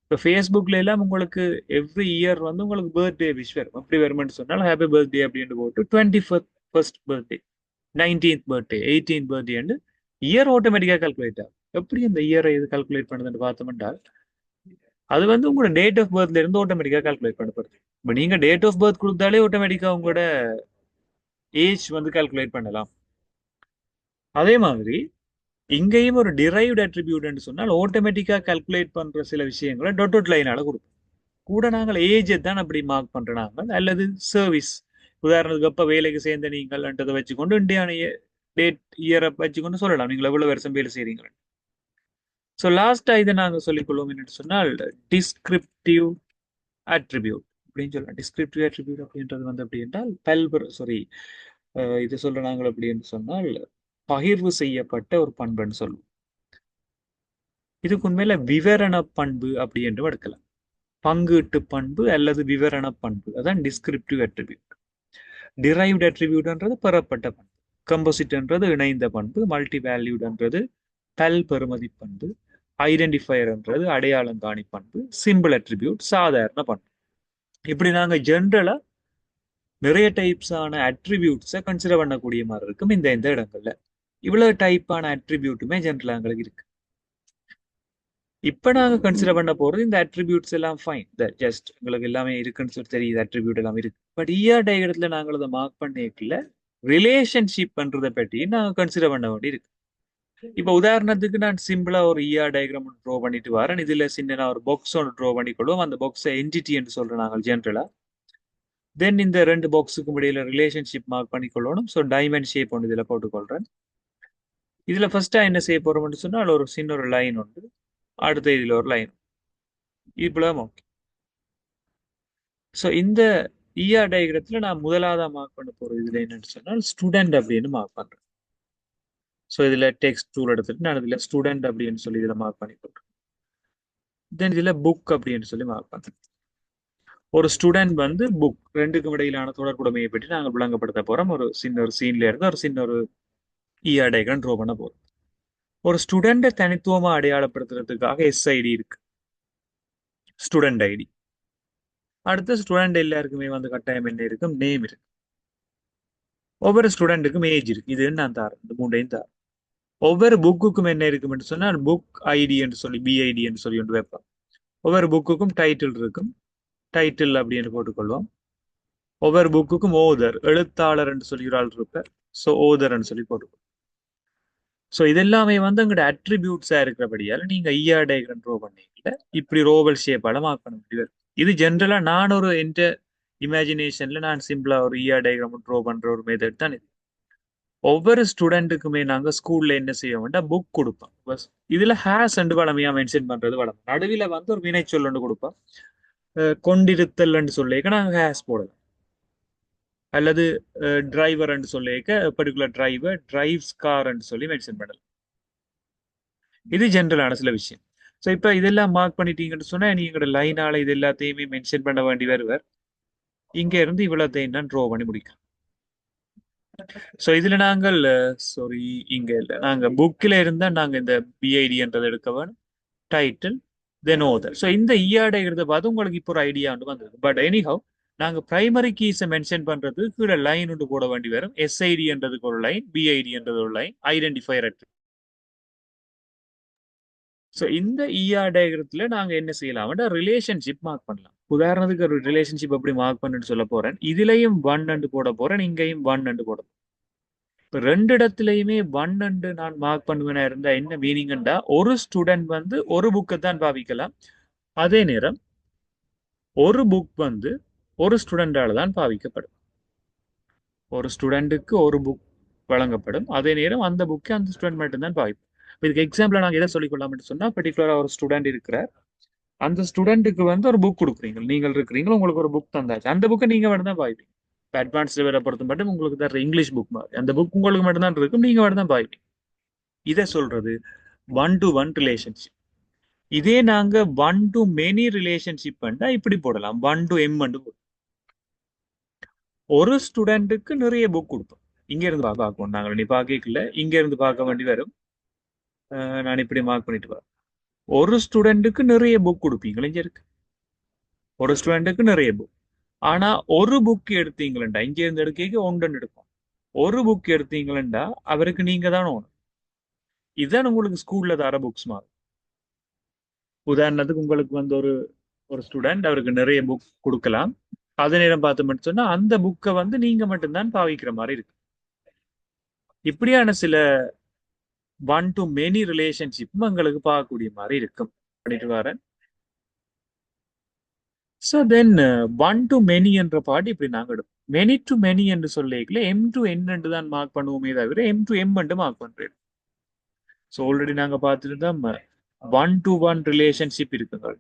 இப்ப ஃபேஸ்புக்ல எல்லாம் உங்களுக்கு எவ்ரி இயர் வந்து உங்களுக்கு பர்த்டே விஷ் வரும். எப்படி வரும்னு சொன்னால் ஹாப்பி பர்த்டே அப்படின்னு போட்டு 21st birthday, 19th birthday, 18th birthday year ஆட்டோமேட்டிக்கா கால்குலேட் ஆகும். எப்படி அந்த இயரை இது கால்குலேட் பண்ணுதுன்னு பார்த்தோம்னா அது வந்து உங்களோட டேட் ஆஃப் பர்த்ல இருந்து ஆட்டோமேட்டிக்கா கால்குலேட் பண்ணப்படுது. இப்போ நீங்க டேட் ஆஃப் பர்த் கொடுத்தாலே ஆட்டோமேட்டிக்கா உங்களோட ஏஜ் வந்து கால்குலேட் பண்ணலாம். அதே மாதிரி இங்கேயும் ஒரு டிரைவ்ட் அட்ரிபியூட்னு சொன்னால் ஆட்டோமேட்டிக்கா கால்குலேட் பண்ற சில விஷயங்களை டொட் லைனால கொடுப்போம். கூட நாங்கள் ஏஜை தான் அப்படி மார்க் பண்றாங்க, அல்லது சர்வீஸ். உதாரணத்துக்கு அப்ப வேலைக்கு சேர்ந்த நீங்கள்ன்றதை வச்சுக்கொண்டு இந்தியான டேட் இயரை வச்சுக்கொண்டு சொல்லலாம் நீங்கள் எவ்வளவு வருஷம் வேலை செய்றீங்க. ஸோ லாஸ்டா இதை நாங்கள் சொல்லிக்கொள்வோம் என்னன்னு சொன்னால் டிஸ்கிரிப்டிவ் அட்ரிபியூட் அப்படின்னு சொல்லலாம். டிஸ்கிரிப்டிவ் அட்ரிபியூட் அப்படின்றது வந்து அப்படி என்றால் இது சொல்ற நாங்கள் அப்படின்னு சொன்னால் பகிர்வு செய்யப்பட்ட ஒரு பண்புன்னு சொல்லுவோம். இதுக்கு உண்மையில விவரண பண்பு அப்படி என்றும் எடுக்கலாம். பங்கீட்டு பண்பு அல்லது விவரண பண்பு, அதான் டிஸ்கிரிப்டிவ் அட்ரிபியூட். டிரைவ்ட் அட்ரிபியூட்ன்றது பெறப்பட்ட பண்பு, கம்போசிட்ன்றது இணைந்த பண்பு, மல்டி வேல்யூட்ன்றது பல்பெருமதி பண்பு, ஐடென்டிஃபயர்ன்றது அடையாளம் காணி பண்பு, சிம்பிள் அட்ரிபியூட் சாதாரண பண்பு. இப்படி நாங்க ஜென்ரலா நிறைய டைப்ஸான அட்ரிபியூட்ஸை கன்சிடர் பண்ணக்கூடிய மாதிரி இருக்கும் இந்த இடங்கள்ல. இவ்வளவு டைப்பான அட்ரிபியூட்டுமே ஜென்ரலா எங்களுக்கு இருக்கு. இப்ப நாங்க கன்சிடர் பண்ண போறது இந்த அட்ரிபியூட்ஸ் எல்லாம் ஃபைன், ஜஸ்ட் உங்களுக்கு எல்லாமே இருக்குன்னு சொல்லி தெரியுது, அட்ரிபியூட் எல்லாம் இருக்கு. பட் இஆர் டயக்ராம்ல நாங்கள் அதை மார்க் பண்ணிக்கல, ரிலேஷன்ஷிப் பண்றதை பற்றி நாங்க கன்சிடர் பண்ண வேண்டி இருக்கு. இப்ப உதாரணத்துக்கு நான் சிம்பிளா ஒரு இஆர் டயக்ராம் ட்ரா பண்ணிட்டு வரேன். இதுல சின்ன ஒரு பாக்ஸ் ஒன்று ட்ரா பண்ணிக்கொள்வோம். அந்த பாக்ஸை என்டிட்டி என்று சொல்றோம் நாங்கள் ஜென்ரலா. தென் இந்த ரெண்டு பாக்ஸுக்கும் இடையில ரிலேஷன்ஷிப் மார்க் பண்ணிக்கொள்ளணும். ஸோ டைமண்ட் ஷேப் ஒன்று இதுல போட்டுக்கொள்றேன். இதுல ஃபர்ஸ்டா என்ன செய்ய போறோம்னு சொன்னால் ஒரு சின்ன ஒரு லைன் உண்டு, அடுத்த இதுல ஒரு லைன், இவ்வளவு ஓகே. ஸோ இந்த இஆர் டயக்ராத்துல நான் முதலாவதா மார்க் பண்ண போறது இதுல என்னன்னு சொன்னால் ஸ்டூடெண்ட் அப்படின்னு மார்க் பண்றேன். ஸோ இதுல டெக்ஸ்ட் டூல் எடுத்துட்டு நான் இதுல ஸ்டூடெண்ட் அப்படின்னு சொல்லி இதுல மார்க் பண்ணி போடுறேன். தென் இதுல புக் அப்படின்னு சொல்லி மார்க் பண்றேன். ஒரு ஸ்டூடெண்ட் வந்து புக் ரெண்டுக்கும் இடையிலான தொடர்புடைமையை பற்றி நாங்கள் விளங்கப்படுத்த போறோம். ஒரு சின்ன ஒரு சீன்ல இருந்து ஒரு சின்ன ஒரு இஆர் டயக்ராம் ட்ரா பண்ண போறோம். ஒரு ஸ்டூடெண்டை தனித்துவமா அடையாளப்படுத்துறதுக்காக எஸ்ஐடி இருக்கு, ஸ்டூடெண்ட் ஐடி. அடுத்த ஸ்டூடெண்ட் எல்லாருக்குமே வந்து கட்டாயம் என்ன இருக்கும், நேம் இருக்கு. ஒவ்வொரு ஸ்டூடெண்ட்டுக்கும் ஏஜ் இருக்கு, இதுன்னு நான் தாரேன், இந்த மூண்டையும் தாரேன். ஒவ்வொரு புக்குக்கும் என்ன இருக்குன்னு சொன்னால் புக் ஐடி என்று சொல்லி பிஐடி என்று சொல்லி ஒன்று வைப்போம். ஒவ்வொரு புக்குக்கும் டைட்டில் இருக்கும், டைட்டில் அப்படின்னு போட்டுக்கொள்வோம். ஒவ்வொரு புக்குக்கும் ஓதர், எழுத்தாளர் என்று சொல்லி ஒரு ஆள் இருப்பார், ஸோ ஓதர்ன்னு சொல்லி போட்டுக்கொள்வோம். ஸோ இதெல்லாமே வந்து அங்கோட அட்ரிபியூட்ஸா இருக்கிறபடியால நீங்க ஐஆர் டயக்ராம் ட்ரா பண்ணீங்கல்ல, இப்படி ரோவல் ஷேப்பால மார்க் பண்ண முடியாது. இது ஜென்ரலா நான் ஒரு என்ட இமேஜினேஷன்ல நான் சிம்பிளா ஒரு இஆர் டயக்ராம் ட்ரா பண்ற ஒரு மெத்தட் தான் இது. ஒவ்வொரு ஸ்டூடெண்ட்டுக்குமே நாங்க ஸ்கூல்ல என்ன செய்ய வேண்டாம், புக் கொடுப்போம். பஸ் இதுல ஹேஸ் அண்டு வளமையா மென்ஷன் பண்றது வளம். நடுவில் வந்து ஒரு வினைச்சொல் ஒன்று கொடுப்போம். கொண்டிருத்தல் சொல்லிக்க நாங்க ஹேஸ் போடலாம். அல்லது டிரைவர் சொல்லிக்க பர்டிகுலர் டிரைவர் டிரைவ்ஸ் கார் சொல்லி மென்ஷன் பண்ணலாம். இது ஜென்ரலான சில விஷயம். ஸோ இப்போ இதெல்லாம் மார்க் பண்ணிட்டீங்கன்னு சொன்னா நீங்களோட லைனால இது எல்லாத்தையுமே மென்ஷன் பண்ண வேண்டி வருவார். இங்க இருந்து இவ்வளோத்தையும் தான் ட்ரா பண்ணி முடிக்கும். ஸோ இதுல நாங்கள் சாரி இங்க இல்லை, நாங்க புக்கில் இருந்தா நாங்க இந்த பிஐடி என்றதை எடுக்க வேணும், டைட்டில் தென் ஓதர். ஸோ இந்த இஆர்டைகிறத பார்த்து உங்களுக்கு இப்போ ஒரு ஐடியா ஒன்று வந்தது. பட் எனிஹவ் நாங்க பிரைமரி கீஸை மென்ஷன் பண்றது கீழே லைன் ஒன்று போட வேண்டி வரும். எஸ்ஐடி என்றதுக்கு ஒரு லைன், பிஐடி என்றது ஒரு லைன், ஐடென்டிஃபயர். ஸோ இந்த இஆர் டயக்ராத்துல நாங்க என்ன செய்யலாம், ரிலேஷன்ஷிப் மார்க் பண்ணலாம். உதாரணத்துக்கு ஒரு ரிலேஷன்ஷிப் எப்படி மார்க் பண்ணுன்னு சொல்ல போறேன். இதுலயும் ஒன் அண்டு போட போறேன், இங்கேயும் ஒன் அண்டு போட போறேன். இப்போ ரெண்டு இடத்துலயுமே ஒன் அண்டு நான் மார்க் பண்ணுவேனா இருந்தா என்ன மீனிங்டா, ஒரு ஸ்டூடெண்ட் வந்து ஒரு புக்கை தான் பாவிக்கலாம். அதே நேரம் ஒரு புக் வந்து ஒரு ஸ்டூடெண்டால தான் பாவிக்கப்படும். ஒரு ஸ்டூடெண்ட்டுக்கு ஒரு புக் வழங்கப்படும், அதே நேரம் அந்த புக்கை அந்த ஸ்டூடெண்ட் மட்டும்தான் பாவிப்போம். இதுக்கு எக்ஸாம்பிள் நாங்கள் எதை சொல்லிக்கொள்ளாம்னு சொன்னா, பர்டிகுலரா ஒரு ஸ்டூடெண்ட் இருக்கிறார், அந்த ஸ்டூடெண்ட்டுக்கு வந்து ஒரு புக் கொடுக்குறீங்க, நீங்கள் இருக்கிறீங்க, உங்களுக்கு ஒரு புக் தந்தாச்சு, அந்த புக்கை நீங்க மட்டும் தான் பாய்ப்பீங்க. இப்போ அட்வான்ஸ் லெவலை பொறுத்த மட்டும் உங்களுக்கு தர இங்கிலீஷ் புக் மாதிரி அந்த புக் உங்களுக்கு மட்டும் தான் இருக்கும், நீங்க மட்டும் தான் பாய்ப்பீங்க. இதை சொல்றது ஒன் டு ஒன் ரிலேஷன்ஷிப். இதே நாங்க ஒன் டு மெனி ரிலேஷன்ஷிப் பண்ணா இப்படி போடலாம், ஒன் டு எம் போடலாம். ஒரு ஸ்டூடெண்ட்டுக்கு நிறைய புக் கொடுப்போம். இங்க இருந்து பார்க்கணும், நாங்கள் நீ பார்க்கல, இங்க இருந்து பார்க்க வேண்டி வரும். நான் இப்படி மார்க் பண்ணிட்டு வரேன். ஒரு ஸ்டூடெண்ட்டுக்கு நிறைய புக் கொடுப்பீங்க, இங்க இருக்கு ஒரு ஸ்டூடெண்ட்டுக்கு நிறைய புக். ஆனா ஒரு புக் எடுத்தீங்களா, இங்க இருந்து எடுக்க ஒன்று எடுக்கும். ஒரு புக் எடுத்தீங்களா அவருக்கு நீங்க தான் ஓணும். இதுதான் உங்களுக்கு ஸ்கூல்ல தர புக்ஸ் மாதிரி. உதாரணத்துக்கு உங்களுக்கு வந்து ஒரு ஒரு ஸ்டூடெண்ட் அவருக்கு நிறைய புக் கொடுக்கலாம், அதே நேரம் பார்த்து மட்டும் சொன்னா அந்த புக்கை வந்து நீங்க மட்டும்தான் பாவிக்கிற மாதிரி இருக்கு. இப்படியான சில ஒன் டு மெனி ரிலேஷன்ஷிப்பும் எங்களுக்கு பார்க்கக்கூடிய மாதிரி இருக்கும். பண்ணிட்டு வரேன். So then one to many என்ற பாட்டு இப்படி நாங்கள் எடுப்போம். மெனி டு மெனி என்று சொல்லிக்கல எம் டு என் என்று தான் மார்க் பண்ணுவோமே தவிர எம் டு எம் என்று மார்க் பண்றேன். ஸோ ஆல்ரெடி நாங்கள் பார்த்துருந்தோம் ஒன் டு ஒன் ரிலேஷன்ஷிப் இருக்குங்க.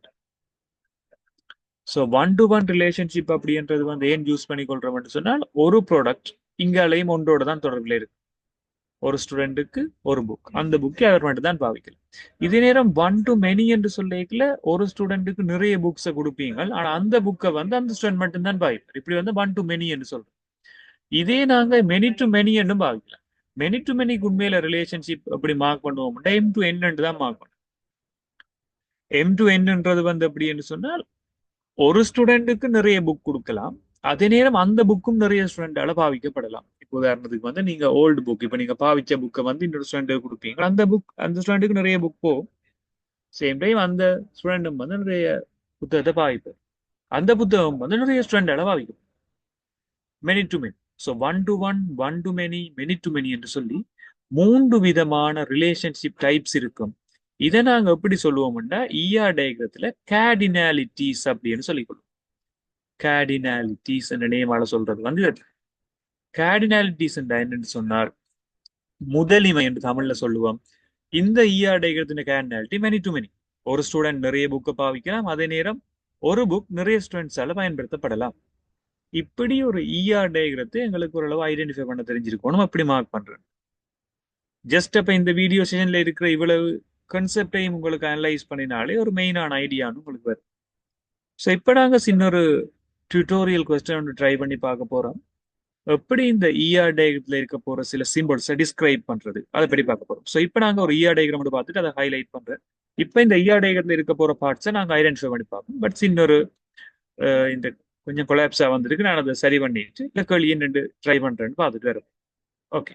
So one to one relationship அப்படின்றது வந்து ஏன் யூஸ் பண்ணி கொள்றோம்னு சொன்னால், ஒரு ப்ராடக்ட் இங்காலையும் ஒன்றோட தான் தொடர்பில் இருக்கு. ஒரு ஸ்டூடெண்ட்டுக்கு ஒரு புக், அந்த புக்கை அவர் மட்டும் தான் பாவிக்கலாம். இதே நேரம் ஒன் டு மெனி என்று சொல்லிக்கல ஒரு ஸ்டூடெண்ட்டுக்கு நிறைய புக்ஸை கொடுப்பீங்க, ஆனா அந்த புக்கை வந்து அந்த ஸ்டூடெண்ட் மட்டும் தான் பாவிப்பார். இப்படி வந்து ஒன் டு மெனி என்று சொல்றோம். இதே நாங்க மெனி டு மெனி என்று பாவிக்கலாம். மெனி டு மெனிக்கு உண்மையில ரிலேஷன்ஷிப் எப்படி மார்க் பண்ணுவோம், எம் டு என் தான் மார்க் பண்ணுவோம். எம் டு என்னன்றது வந்து எப்படி என்று சொன்னால், ஒரு ஸ்டூடெண்ட்டுக்கு நிறைய புக் கொடுக்கலாம், அதே நேரம் அந்த புக்கும் நிறைய ஸ்டூடெண்டால பாவிக்கப்படலாம். இப்போ உதாரணத்துக்கு வந்து நீங்க ஓல்டு புக், இப்போ நீங்க பாவிச்ச புக்கை வந்து இன்னொரு ஸ்டூடெண்ட் கொடுப்பீங்க, அந்த புக் அந்த ஸ்டூடெண்ட்டுக்கு நிறைய புக் போகும். சேம் டைம் அந்த ஸ்டூடெண்டும் வந்து நிறைய புத்தகத்தை பாவிப்பார். அந்த புத்தகம் வந்து நிறைய ஸ்டூடெண்டால பாவிக்கும். Many to many. So one to one, one to many, many to many என்று சொல்லி 3 விதமான ரிலேஷன்ஷிப் டைப்ஸ் இருக்கும். இதை நாங்க எப்படி சொல்லுவோம்னா ER டயக்ரத்துல கேர்டினாலிட்டிஸ் அப்படின்னு சொல்லிக்கொள்வோம். கேர்டினாலிட்டிஸ் என்ற நேமால சொல்றது வந்து கேர்டினாலிட்டிஸ் என்னன்னு சொன்னால் முதலிமை என்று தமிழ்ல சொல்லுவோம். இந்த ER டயக்ரத்தின் கேர்டினாலிட்டி மெனி டு மெனி. ஒரு ஸ்டூடெண்ட் நிறைய புக்கை பாவிக்கலாம், அதே நேரம் ஒரு புக் நிறைய ஸ்டூடெண்ட்ஸால பயன்படுத்தப்படலாம். இப்படி ஒரு ER டயக்ரத்தை எங்களுக்கு ஓரளவு ஐடென்டிஃபை பண்ண தெரிஞ்சிருக்கணும். அப்படி மார்க் பண்றேன். ஜஸ்ட் அப்ப இந்த வீடியோ செஷன்ல இருக்கிற இவ்வளவு கன்செப்டையும் உங்களுக்கு அனலைஸ் பண்ணினாலே ஒரு மெயினான ஐடியான்னு உங்களுக்கு வரும். ஸோ இப்போ நாங்கள் சின்ன ஒரு டியூட்டோரியல் கொஸ்டின் ஒன்று ட்ரை பண்ணி பார்க்க போறோம். எப்படி இந்த ER டயக்ரத்தில் இருக்க போற சில சிம்பிள்ஸை டிஸ்கிரைப் பண்றது அதை பற்றி பார்க்க போறோம். ஸோ இப்போ நாங்கள் ஒரு ER டயக்ராம் பார்த்துட்டு அதை ஹைலைட் பண்றேன். இப்போ இந்த ER டயக்ரத்தில் இருக்க போற பார்ட்ஸை நாங்கள் ஐடென்டிஃபை பண்ணி பார்ப்போம். பட் இன்னொரு இந்த கொஞ்சம் கொலாப்ஸா வந்திருக்கு, நான் அதை சரி பண்ணிட்டு இல்லை கேள்வி என்னென்று ட்ரை பண்றேன்னு பார்த்துட்டு வரேன். ஓகே.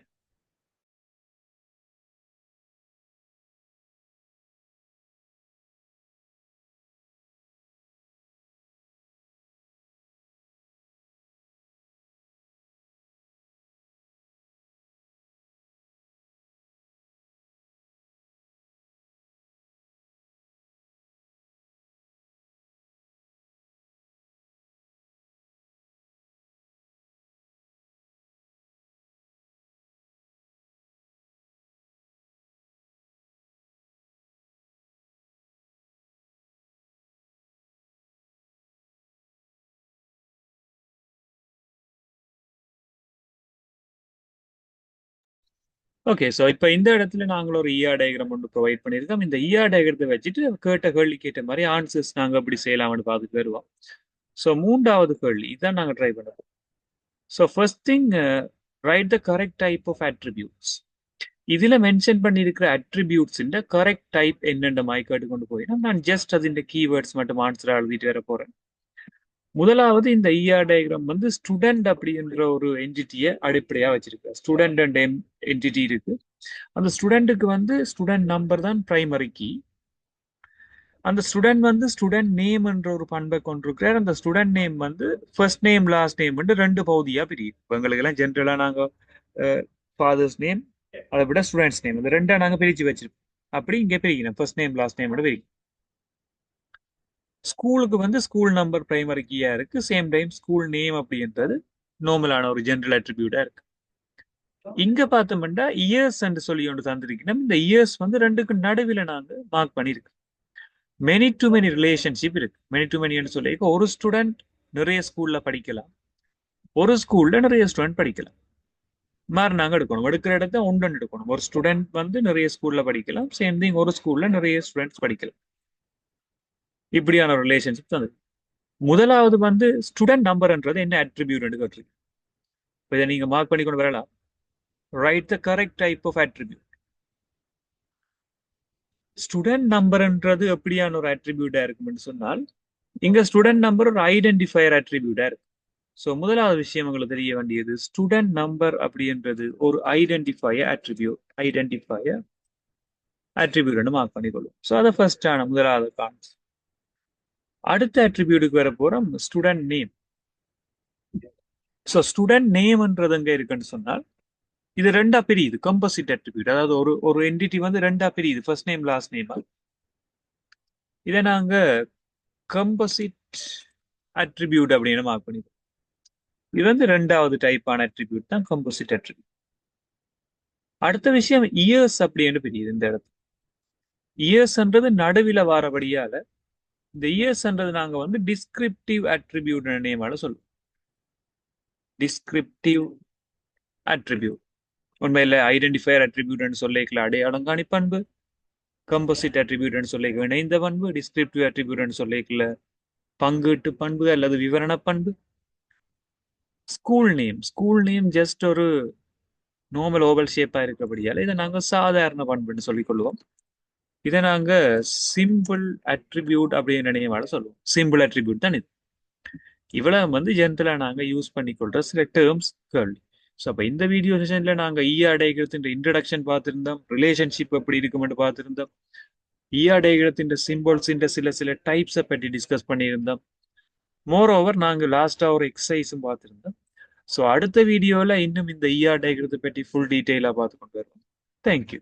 ஓகே, ஸோ இப்போ இந்த இடத்துல நாங்கள் ஒரு ER டயக்ராம் ஒன்று ப்ரொவைட் பண்ணியிருக்கோம். இந்த ER டயக்ரத்தை வச்சுட்டு கேட்ட கேள்வி கேட்ட மாதிரி ஆன்சர்ஸ் நாங்கள் எப்படி செய்யலாம்னு பார்த்துட்டு வருவோம். ஸோ 3வது கேள்வி இதான் நாங்கள் ட்ரை பண்ணுவோம். So first thing, write the correct type of attributes. இதுல மென்ஷன் பண்ணியிருக்கிற அட்ரிபியூட்ஸ் கரெக்ட் டைப் என்னென்ன மாதிரி கேட்டுக்கொண்டு போயினா நான் ஜஸ்ட் அது கீவேர்ட்ஸ் மட்டும் ஆன்சரா எழுதிட்டு வர போறேன். முதலாவது இந்த ER டயக்ராம் வந்து ஸ்டூடெண்ட் அப்படின்ற ஒரு என்டிட்டியை அடிப்படையா வச்சிருக்கு. ஸ்டூடெண்ட் அண்ட் என்டிட்டி இருக்கு. அந்த ஸ்டூடெண்ட்டுக்கு வந்து ஸ்டூடெண்ட் நம்பர் தான் பிரைமரி கீ. அந்த ஸ்டூடெண்ட் வந்து ஸ்டூடெண்ட் நேம் என்ற ஒரு பண்பை கொண்டிருக்கிறார். அந்த ஸ்டூடெண்ட் நேம் வந்து ஃபர்ஸ்ட் நேம் லாஸ்ட் நேம் வந்து 2 பகுதியா பிரியும். இப்போ எங்களுக்கு எல்லாம் ஜென்ரலா நாங்க ஃபாதர்ஸ் நேம் அதை விட ஸ்டூடெண்ட்ஸ் நேம் இந்த 2 நாங்க பிரிச்சு வச்சிருக்கோம். அப்படி இங்கே பிரிக்கணும், ஃபர்ஸ்ட் நேம் லாஸ்ட் நேம் பிரிக்கும். ஸ்கூலுக்கு வந்து ஸ்கூல் நம்பர் பிரைமரி கீயா இருக்கு. சேம் டைம் ஸ்கூல் நேம் அப்படின்றது நார்மலான ஒரு ஜென்ரல் அட்ரிபியூட்டா இருக்கு. இங்க பார்த்தோம்னா இயர்ஸ் சொல்லி ஒன்று தந்திருக்கணும். இந்த இயர்ஸ் வந்து 2க்கு நடுவில் நாங்க மார்க் பண்ணிருக்கோம். மெனி டு மெனி ரிலேஷன்ஷிப் இருக்கு. மெனி டு மெனி சொல்லி ஒரு ஸ்டூடெண்ட் நிறைய ஸ்கூல்ல படிக்கலாம், ஒரு ஸ்கூல்ல நிறைய ஸ்டூடெண்ட் படிக்கலாம். மாதிரி நாங்க எடுக்கணும். எடுக்கிற இடத்த ஒன்று எடுக்கணும். ஒரு ஸ்டூடெண்ட் வந்து நிறைய ஸ்கூல்ல படிக்கலாம், சேம் திங் ஒரு ஸ்கூல்ல நிறைய ஸ்டூடெண்ட்ஸ் படிக்கலாம். இப்படியான ரிலேஷன்ஷிப் தான். முதலாவது வந்து ஸ்டூடெண்ட் நம்பர்ன்றது என்ன அட்ரிபியூட் கேட்டிருக்கு. இப்போ இதை நீங்க மார்க் பண்ணி கொண்டு வரலாம். Right the correct type of attribute. Student நம்பர்ன்றது எப்படியான ஒரு அட்ரிபியூட்டா இருக்கும்னு சொன்னால் இங்க ஸ்டூடெண்ட் நம்பர் ஒரு ஐடென்டிஃபயர் அட்ரிபியூட்டா இருக்கு. ஸோ முதலாவது விஷயம் உங்களுக்கு தெரிய வேண்டியது ஸ்டூடெண்ட் நம்பர் அப்படின்றது ஒரு ஐடென்டிஃபயர் அட்ரிபியூட் மார்க் பண்ணிக்கொள்ளும். ஸோ அதை ஃபர்ஸ்டான முதலாவது கான்செப்ட். அடுத்த அட்ரிபியூட்டுக்கு வர போறோம் ஸ்டூடெண்ட் நேம். ஸோ ஸ்டூடெண்ட் நேம்ன்றது எங்க இருக்குன்னு சொன்னால் இது 2ஆ பிரியுது. கம்போசிட் அட்ரிபியூட், அதாவது ஒரு என்டிட்டி வந்து 2ஆ பிரியுது, ஃபர்ஸ்ட் நேம் லாஸ்ட் நேம். இதை நாங்க கம்போசிட் அட்ரிபியூட் அப்படின்னு மார்க் பண்ணிடுவோம். இது வந்து 2வது டைப்பான அட்ரிபியூட் தான் கம்போசிட் அட்ரிபியூட். அடுத்த விஷயம் இயர்ஸ் அப்படின்னு பிரியுது. இந்த இடத்துல இயர்ஸ்ன்றது நடுவில் வாரபடியால இந்த இயர்ஸ்ன்றது நாங்க வந்து டிஸ்கிரிப்டிவ் அட்ரிபியூட் நேமால சொல்லுவோம். டிஸ்கிரிப்டிவ் அட்ரிபியூட் உண்மையில ஐடென்டிஃபயர் அட்ரிபியூட்னு சொல்லிக்கல அடையாளங்காணி பண்பு, கம்போசிட் அட்ரிபியூட்னு சொல்லிக்க இணைந்த பண்பு, டிஸ்கிரிப்டிவ் அட்ரிபியூட்னு சொல்லிக்கல பங்கீட்டு பண்பு அல்லது விவரண பண்பு. ஸ்கூல் நேம் ஜஸ்ட் ஒரு நார்மல் ஓவல் ஷேப்பா இருக்கிறபடியால இதை நாங்க சாதாரண பண்புன்னு சொல்லிக் கொள்வோம். இதை நாங்க சிம்பிள் அட்ரிபியூட் அப்படின்னு நினைவால சொல்லுவோம். சிம்பிள் அட்ரிபியூட் தான் இது. இவ்வளவு வந்து ஜென்ரலா நாங்க யூஸ் பண்ணிக்கொள்ற சில டேர்ம்ஸ் கேள்வி. ஸோ அப்போ இந்த வீடியோ செஷன்ல நாங்க ER டயக்ரத்தின் இன்ட்ரடக்ஷன் பார்த்திருந்தோம், ரிலேஷன்ஷிப் எப்படி இருக்கும்னு பார்த்திருந்தோம். ஈஆ டயக்ரத்தின் சிம்பிள்ஸின் சில சில டைப்ஸை பற்றி டிஸ்கஸ் பண்ணியிருந்தோம். மோர் ஓவர் நாங்கள் லாஸ்ட்டாக ஒரு எக்ஸசைஸும் பார்த்துருந்தோம். ஸோ அடுத்த வீடியோவில் இன்னும் இந்த ஈஆர் டயக்ரத்தை பற்றி ஃபுல் டீட்டெயிலாக பார்த்து கொண்டு வருவோம். தேங்க்யூ.